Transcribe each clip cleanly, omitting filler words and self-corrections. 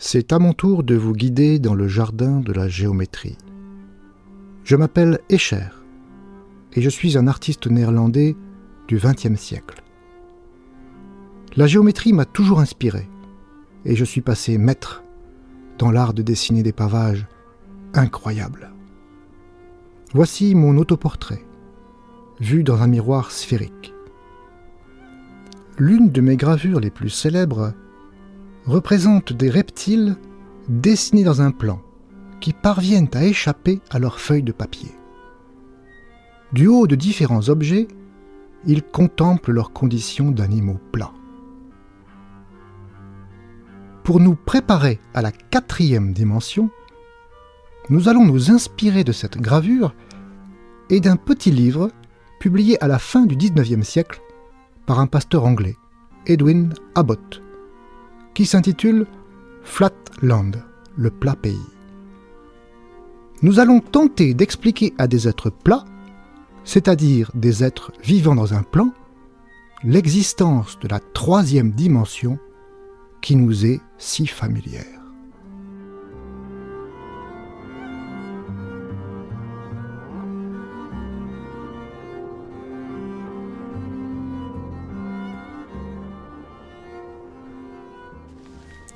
C'est à mon tour de vous guider dans le jardin de la géométrie. Je m'appelle Escher et je suis un artiste néerlandais du XXe siècle. La géométrie m'a toujours inspiré et je suis passé maître dans l'art de dessiner des pavages incroyables. Voici mon autoportrait, vu dans un miroir sphérique. L'une de mes gravures les plus célèbres représente des reptiles dessinés dans un plan qui parviennent à échapper à leurs feuilles de papier. Du haut de différents objets, ils contemplent leurs conditions d'animaux plats. Pour nous préparer à la 4e dimension, nous allons nous inspirer de cette gravure et d'un petit livre publié à la fin du XIXe siècle par un pasteur anglais, Edwin Abbott, qui s'intitule « Flat Land », le plat pays. Nous allons tenter d'expliquer à des êtres plats, c'est-à-dire des êtres vivant dans un plan, l'existence de la 3e dimension qui nous est si familière.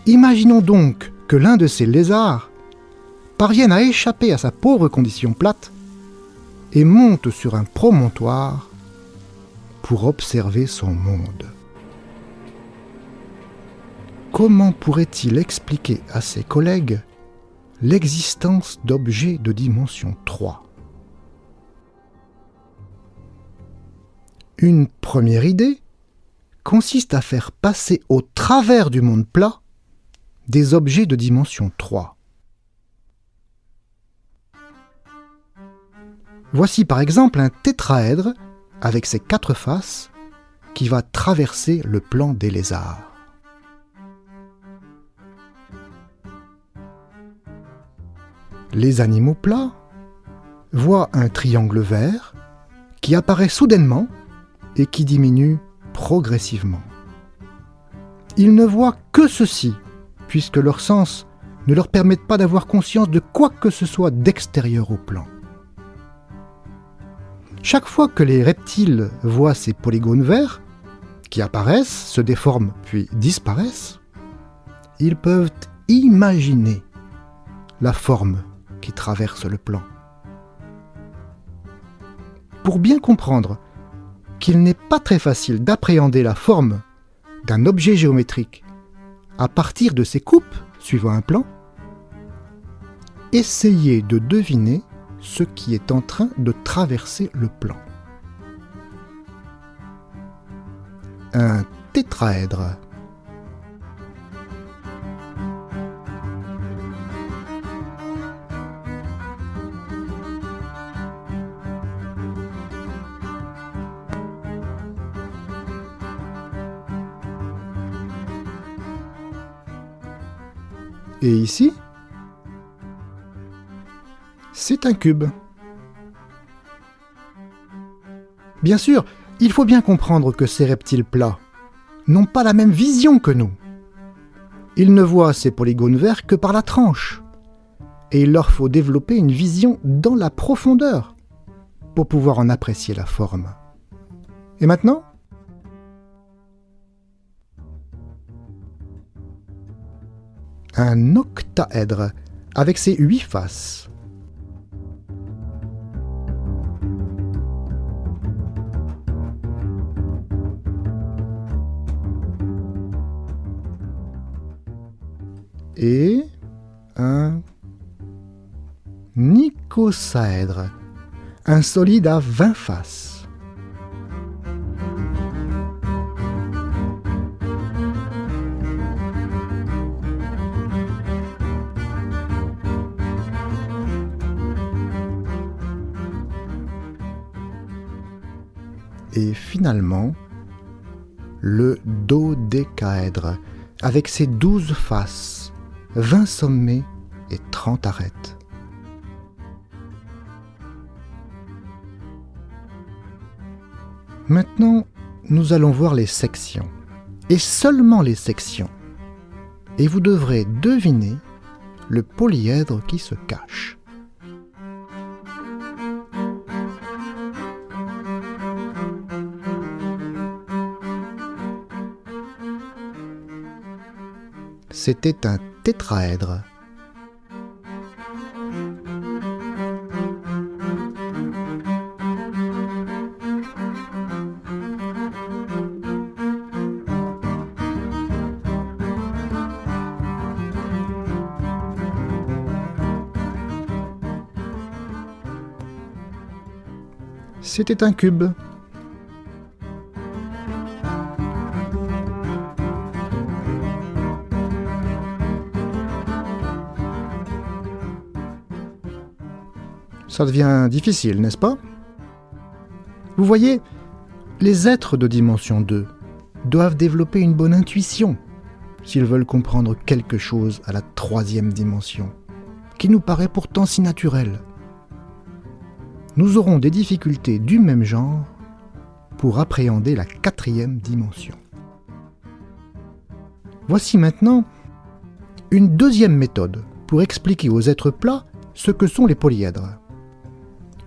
Imaginons donc que l'un de ces lézards parvienne à échapper à sa pauvre condition plate et monte sur un promontoire pour observer son monde. Comment pourrait-il expliquer à ses collègues l'existence d'objets de dimension 3 ? Une première idée consiste à faire passer au travers du monde plat des objets de dimension 3. Voici par exemple un tétraèdre avec ses 4 faces qui va traverser le plan des lézards. Les animaux plats voient un triangle vert qui apparaît soudainement et qui diminue progressivement. Ils ne voient que ceci, puisque leurs sens ne leur permettent pas d'avoir conscience de quoi que ce soit d'extérieur au plan. Chaque fois que les reptiles voient ces polygones verts, qui apparaissent, se déforment puis disparaissent, ils peuvent imaginer la forme qui traverse le plan. Pour bien comprendre qu'il n'est pas très facile d'appréhender la forme d'un objet géométrique à partir de ses coupes suivant un plan, essayez de deviner ce qui est en train de traverser le plan. Un tétraèdre. Et ici, c'est un cube. Bien sûr, il faut bien comprendre que ces reptiles plats n'ont pas la même vision que nous. Ils ne voient ces polygones verts que par la tranche, et il leur faut développer une vision dans la profondeur pour pouvoir en apprécier la forme. Et maintenant ? Un octaèdre avec ses 8 faces. Et un icosaèdre, un solide à 20 faces. Et finalement, le dodécaèdre, avec ses 12 faces, 20 sommets et 30 arêtes. Maintenant, nous allons voir les sections, et seulement les sections. et vous devrez deviner le polyèdre qui se cache. C'était un tétraèdre. C'était un cube. Ça devient difficile, n'est-ce pas? Vous voyez, les êtres de dimension 2 doivent développer une bonne intuition s'ils veulent comprendre quelque chose à la 3e dimension, qui nous paraît pourtant si naturelle. Nous aurons des difficultés du même genre pour appréhender la 4e dimension. Voici maintenant une deuxième méthode pour expliquer aux êtres plats ce que sont les polyèdres.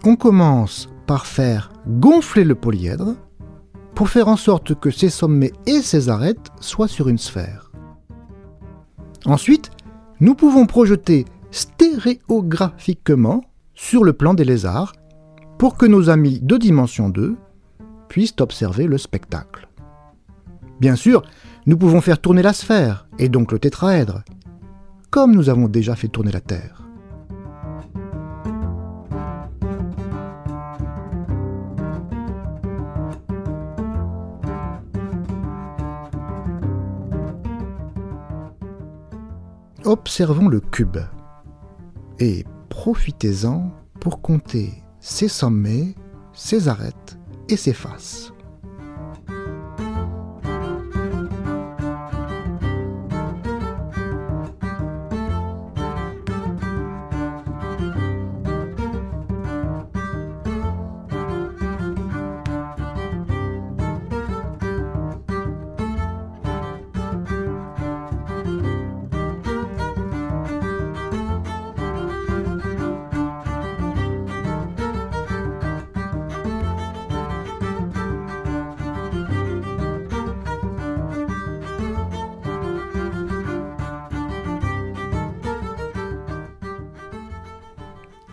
On commence par faire gonfler le polyèdre pour faire en sorte que ses sommets et ses arêtes soient sur une sphère. Ensuite, nous pouvons projeter stéréographiquement sur le plan des lézards pour que nos amis de dimension 2 puissent observer le spectacle. Bien sûr, nous pouvons faire tourner la sphère, et donc le tétraèdre, comme nous avons déjà fait tourner la Terre. Observons le cube et profitez-en pour compter ses sommets, ses arêtes et ses faces.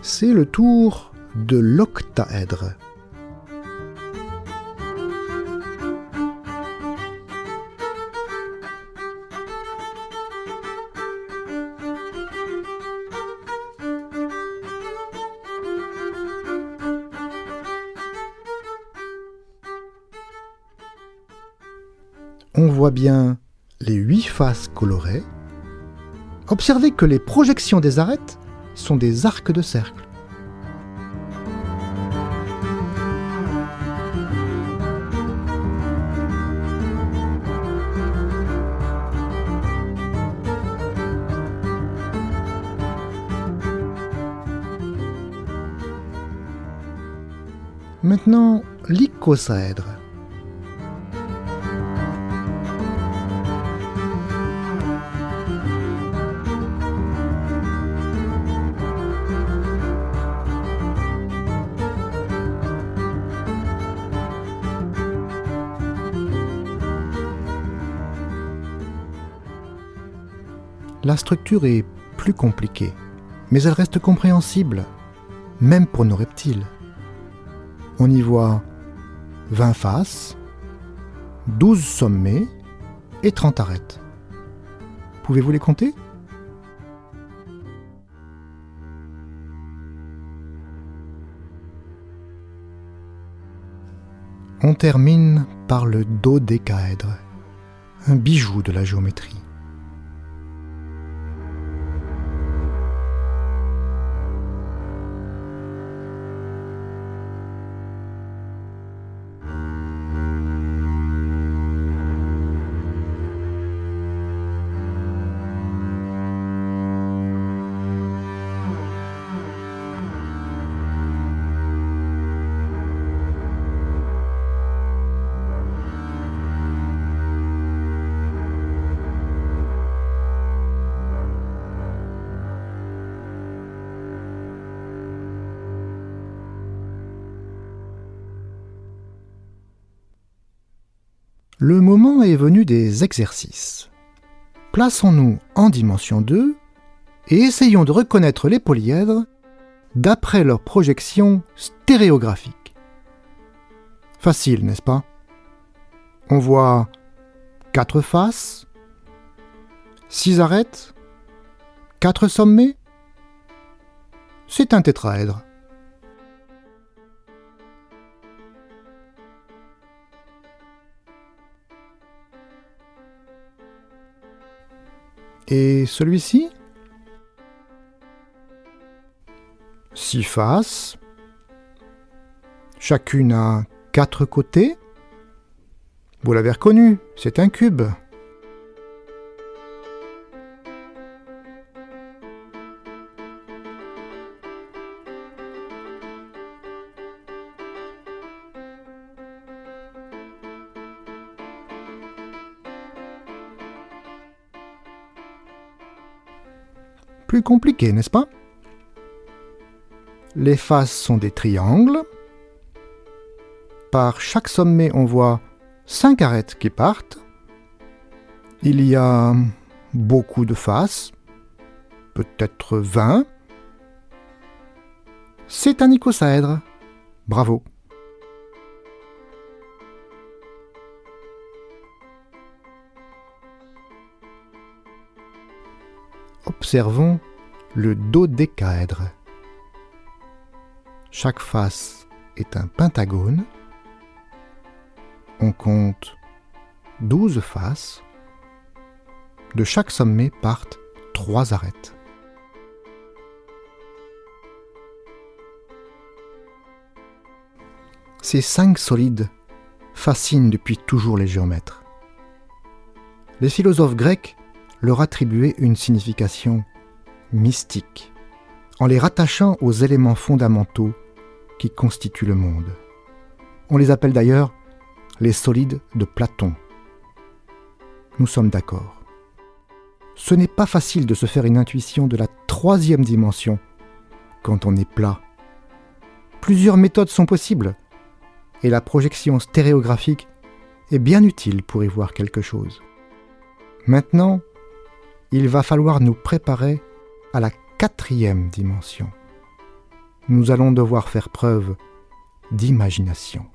C'est le tour de l'octaèdre. On voit bien les 8 faces colorées. Observez que les projections des arêtes sont des arcs de cercle. Maintenant, l'icosaèdre. La structure est plus compliquée, mais elle reste compréhensible, même pour nos reptiles. On y voit 20 faces, 12 sommets et 30 arêtes. Pouvez-vous les compter? On termine par le dodécaèdre, un bijou de la géométrie. Le moment est venu des exercices. Plaçons-nous en dimension 2 et essayons de reconnaître les polyèdres d'après leur projection stéréographique. Facile, n'est-ce pas? On voit 4 faces, 6 arêtes, 4 sommets. C'est un tétraèdre. Et celui-ci? 6 faces, chacune a 4 côtés. Vous l'avez reconnu, c'est un cube. Plus compliqué, n'est-ce pas? Les faces sont des triangles. Par chaque sommet, on voit 5 arêtes qui partent. Il y a beaucoup de faces, peut-être 20. C'est un icosaèdre. Bravo. Observons le dodécaèdre. Chaque face est un pentagone. On compte 12 faces. De chaque sommet partent 3 arêtes. Ces 5 solides fascinent depuis toujours les géomètres. Les philosophes grecs leur attribuaient une signification mystique, en les rattachant aux éléments fondamentaux qui constituent le monde. On les appelle d'ailleurs les solides de Platon. Nous sommes d'accord. Ce n'est pas facile de se faire une intuition de la 3e dimension quand on est plat. Plusieurs méthodes sont possibles, et la projection stéréographique est bien utile pour y voir quelque chose. Maintenant, il va falloir nous préparer à la 4e dimension. Nous allons devoir faire preuve d'imagination.